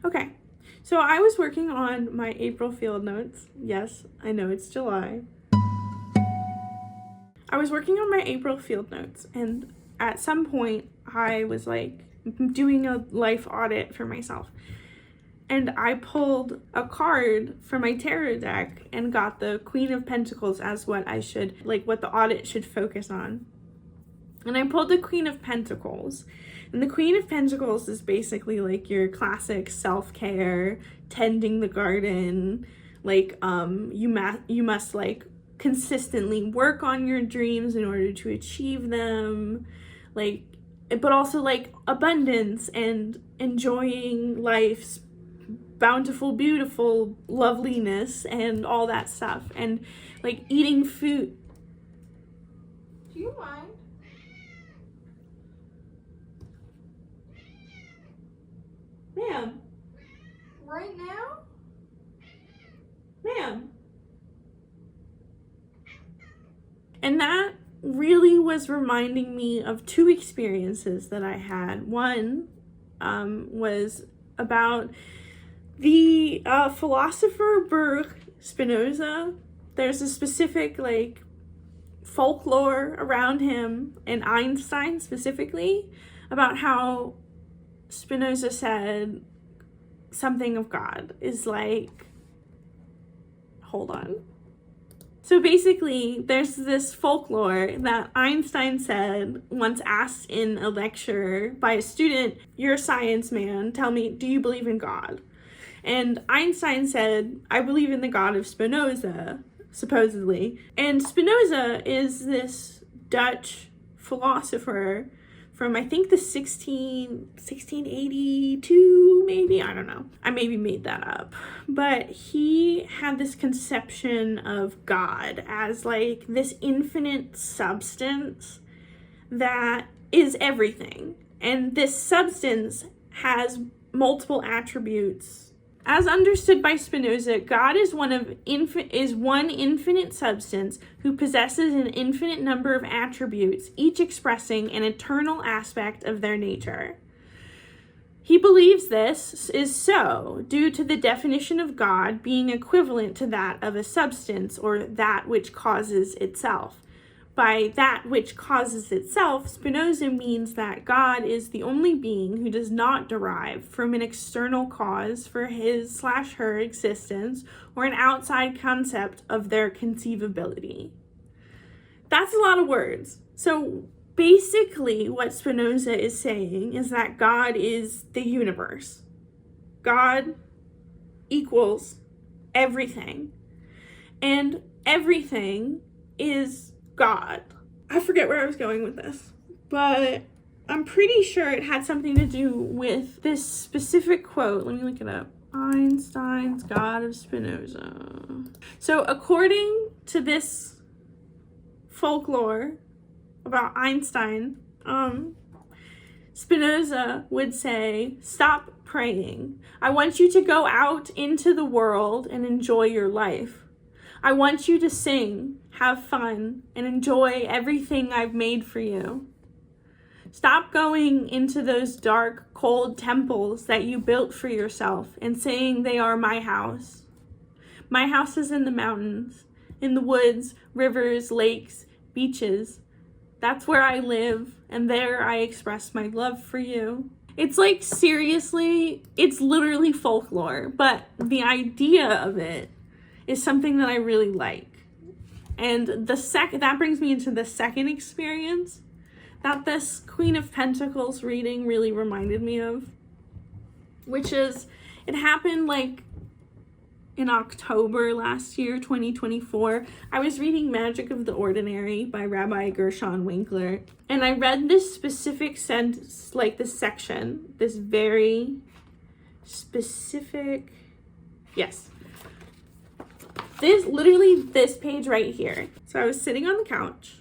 Okay, so I was working on my April field notes. Yes, I know it's July. I was working on my April field notes, and at some point I was like doing a life audit for myself. And I pulled a card from my tarot deck and got the Queen of Pentacles as what the audit should focus on. And I pulled the Queen of Pentacles. And the Queen of Pentacles is basically like your classic self-care, tending the garden, you must like consistently work on your dreams in order to achieve them, but also like abundance and enjoying life's bountiful, beautiful loveliness and all that stuff, and like eating food. Do you mind? Ma'am. Right now? Ma'am. And that really was reminding me of two experiences that I had. One was about the philosopher Baruch Spinoza. There's a specific folklore around him, and Einstein specifically, about how Spinoza said something of God is hold on. So basically, there's this folklore that Einstein said once asked in a lecture by a student, "You're a science man, tell me, do you believe in God?" And Einstein said, "I believe in the God of Spinoza," supposedly. And Spinoza is this Dutch philosopher from, I think, the 1682, maybe, I don't know. I maybe made that up. But he had this conception of God as this infinite substance that is everything. And this substance has multiple attributes. As understood by Spinoza, God is one infinite substance who possesses an infinite number of attributes, each expressing an eternal aspect of their nature. He believes this is so due to the definition of God being equivalent to that of a substance, or that which causes itself. By that which causes itself, Spinoza means that God is the only being who does not derive from an external cause for his/her existence or an outside concept of their conceivability. That's a lot of words. So basically what Spinoza is saying is that God is the universe. God equals everything. And everything is God. I forget where I was going with this, but I'm pretty sure it had something to do with this specific quote. Let me look it up. Einstein's God of Spinoza. So according to this folklore about Einstein, Spinoza would say, "Stop praying. I want you to go out into the world and enjoy your life. I want you to sing, have fun, and enjoy everything I've made for you. Stop going into those dark, cold temples that you built for yourself and saying they are my house. My house is in the mountains, in the woods, rivers, lakes, beaches. That's where I live, and there I express my love for you." It's seriously, it's literally folklore, but the idea of it is something that I really like. And that brings me into the second experience that this Queen of Pentacles reading really reminded me of, which is, it happened in October last year, 2024. I was reading Magic of the Ordinary by Rabbi Gershon Winkler, and I read this specific sentence, this section, this very specific, yes. This page right here. So I was sitting on the couch.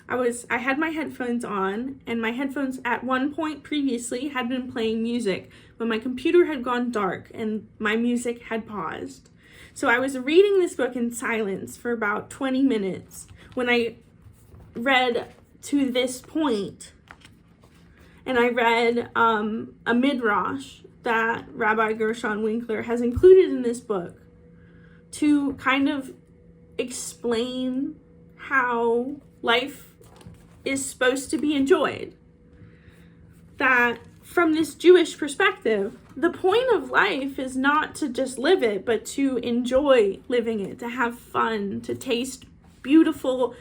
I had my headphones on, and my headphones at one point previously had been playing music, but my computer had gone dark and my music had paused. So I was reading this book in silence for about 20 minutes when I read to this point, and I read a midrash that Rabbi Gershon Winkler has included in this book to kind of explain how life is supposed to be enjoyed. That from this Jewish perspective, the point of life is not to just live it, but to enjoy living it, to have fun, to taste beautiful,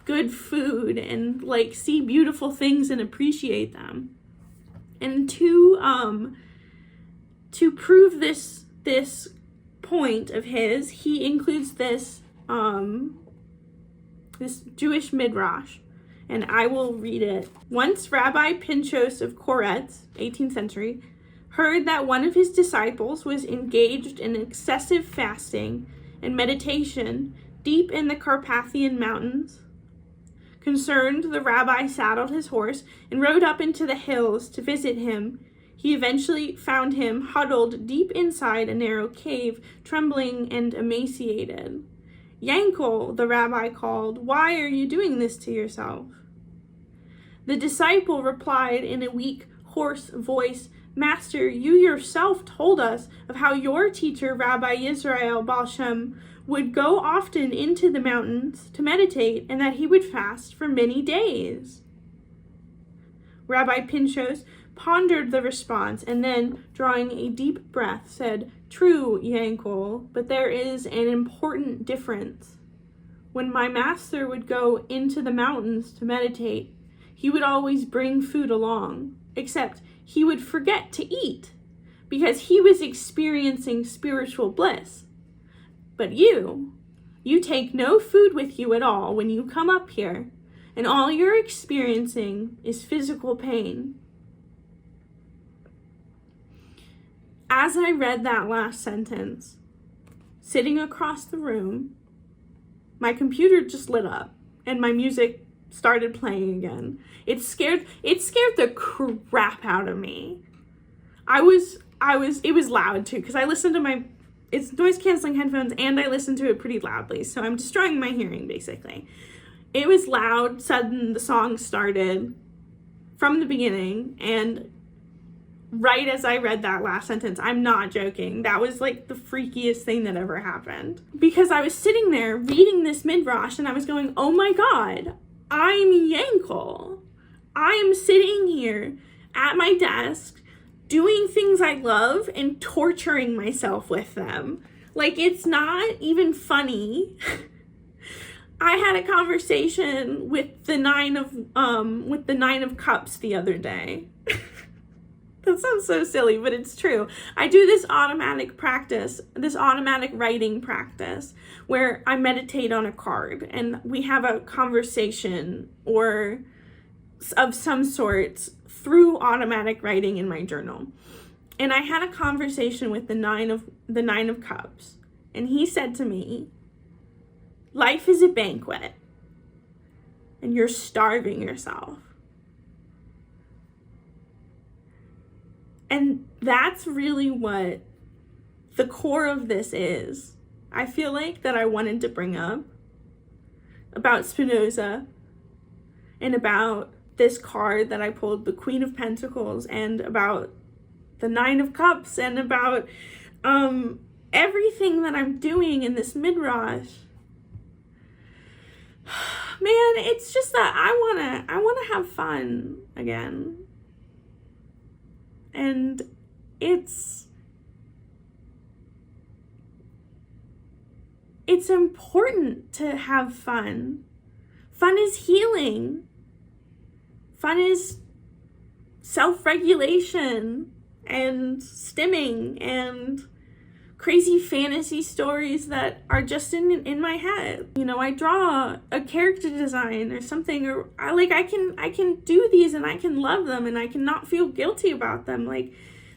good food, and like see beautiful things and appreciate them. And to prove this point of his, he includes this Jewish midrash, and I will read it. Once Rabbi Pinchos of Koretz, 18th century, heard that one of his disciples was engaged in excessive fasting and meditation deep in the Carpathian Mountains. Concerned, the rabbi saddled his horse and rode up into the hills to visit him. He eventually found him huddled deep inside a narrow cave, trembling and emaciated. "Yankel," the rabbi called, "why are you doing this to yourself?" The disciple replied in a weak, hoarse voice, "Master, you yourself told us of how your teacher, Rabbi Yisrael Baal Shem, would go often into the mountains to meditate, and that he would fast for many days." Rabbi Pinchos pondered the response, and then, drawing a deep breath, said, "True, Yankel, but there is an important difference. When my master would go into the mountains to meditate, he would always bring food along, except he would forget to eat, because he was experiencing spiritual bliss. But you take no food with you at all when you come up here, and all you're experiencing is physical pain." As I read that last sentence, sitting across the room, my computer just lit up and my music started playing again. It scared the crap out of me. It was loud too, because I listened to it's noise canceling headphones and I listened to it pretty loudly, so I'm destroying my hearing basically. It was loud, sudden, the song started from the beginning, and right as I read that last sentence, I'm not joking, that was like the freakiest thing that ever happened. Because I was sitting there reading this midrash and I was going, oh my God, I'm Yankel. I'm sitting here at my desk doing things I love and torturing myself with them. Like, it's not even funny. I had a conversation with the nine of cups the other day. That sounds so silly, but it's true. I do this automatic writing practice where I meditate on a card and we have a conversation or of some sort through automatic writing in my journal. And I had a conversation with the nine of cups, and he said to me, "Life is a banquet, and you're starving yourself." And that's really what the core of this is. I feel like that I wanted to bring up about Spinoza and about this card that I pulled, the Queen of Pentacles, and about the Nine of Cups, and about everything that I'm doing in this midrash. Man, it's just that I wanna have fun again. And it's important to have fun. Fun is healing. Fun is self-regulation and stimming and crazy fantasy stories that are just in my head. You know, I draw a character design or something, or I can do these and I can love them and I can not feel guilty about them. Like,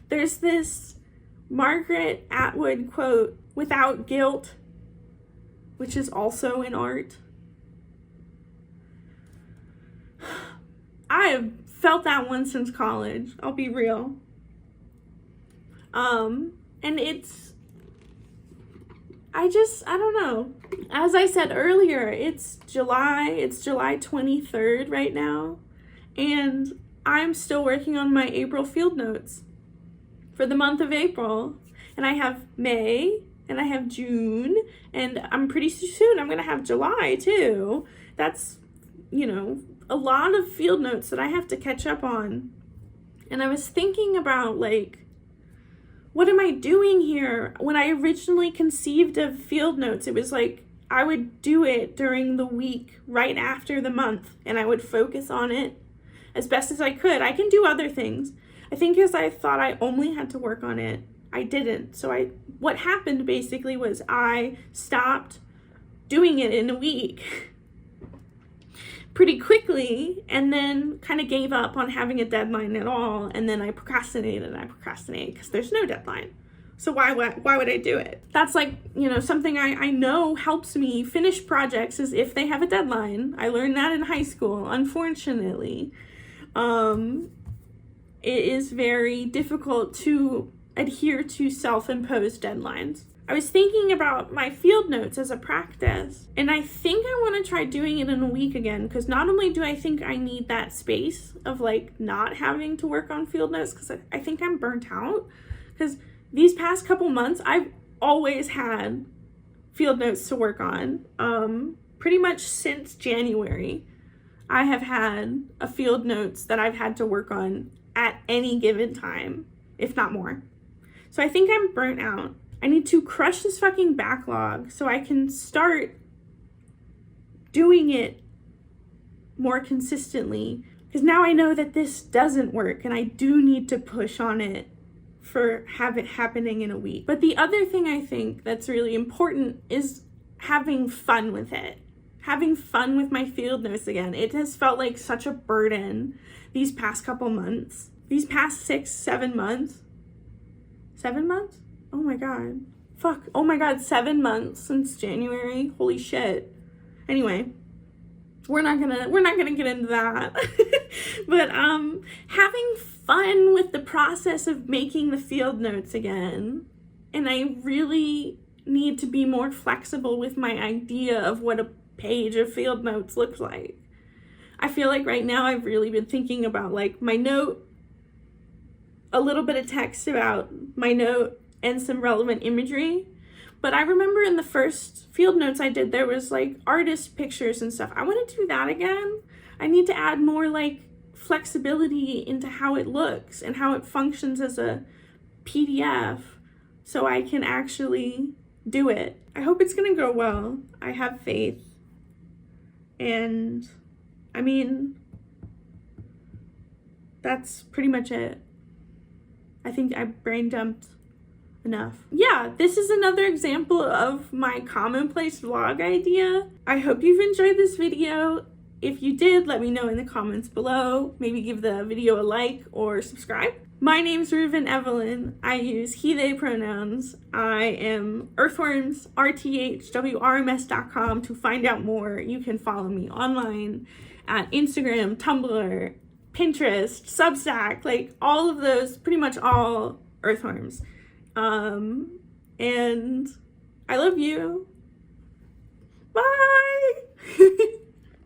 there's this Margaret Atwood quote, "Without guilt," which is also in art. I have felt that one since college, I'll be real. And I don't know. As I said earlier, it's July 23rd right now, and I'm still working on my April field notes for for the month of April. And I have May, and I have June, and I'm pretty soon I'm gonna have July too. That's, you know, a lot of field notes that I have to catch up on. And I was thinking about, like, what am I doing here? When I originally conceived of field notes, it was like I would do it during the week right after the month, and I would focus on it as best as I could. I can do other things. I think because I thought I only had to work on it, I didn't. So what happened basically was I stopped doing it in a week pretty quickly, and then kind of gave up on having a deadline at all. And then I procrastinated because there's no deadline. So why would I do it? That's like, you know, something I know helps me finish projects is if they have a deadline. I learned that in high school, unfortunately. It is very difficult to adhere to self-imposed deadlines. I was thinking about my field notes as a practice, and I think I want to try doing it in a week again, because not only do I think I need that space of like not having to work on field notes, because I think I'm burnt out, because these past couple months I've always had field notes to work on. Pretty much since January I have had a field notes that I've had to work on at any given time, if not more. So I think I'm burnt out. I need to crush this fucking backlog so I can start doing it more consistently. Because now I know that this doesn't work, and I do need to push on it for have it happening in a week. But the other thing I think that's really important is having fun with it. Having fun with my field notes again. It has felt like such a burden these past couple months. These past 6-7 months. 7 months? Oh my god. Fuck. Oh my god, 7 months since January. Holy shit. Anyway, we're not gonna get into that. But having fun with the process of making the field notes again. And I really need to be more flexible with my idea of what a page of field notes looks like. I feel like right now I've really been thinking about like my note, a little bit of text about my note, and some relevant imagery. But I remember in the first field notes I did, there was like artist pictures and stuff. I want to do that again. I need to add more like flexibility into how it looks and how it functions as a PDF so I can actually do it. I hope it's gonna go well. I have faith. And I mean, that's pretty much it. I think I brain dumped enough. Yeah, this is another example of my commonplace vlog idea. I hope you've enjoyed this video. If you did, let me know in the comments below. Maybe give the video a like or subscribe. My name's Reuven Evelyn. I use he, they pronouns. I am Earthworms, rthwrms.com to find out more. You can follow me online at Instagram, Tumblr, Pinterest, Substack, like all of those, pretty much all Earthworms. And I love you. Bye.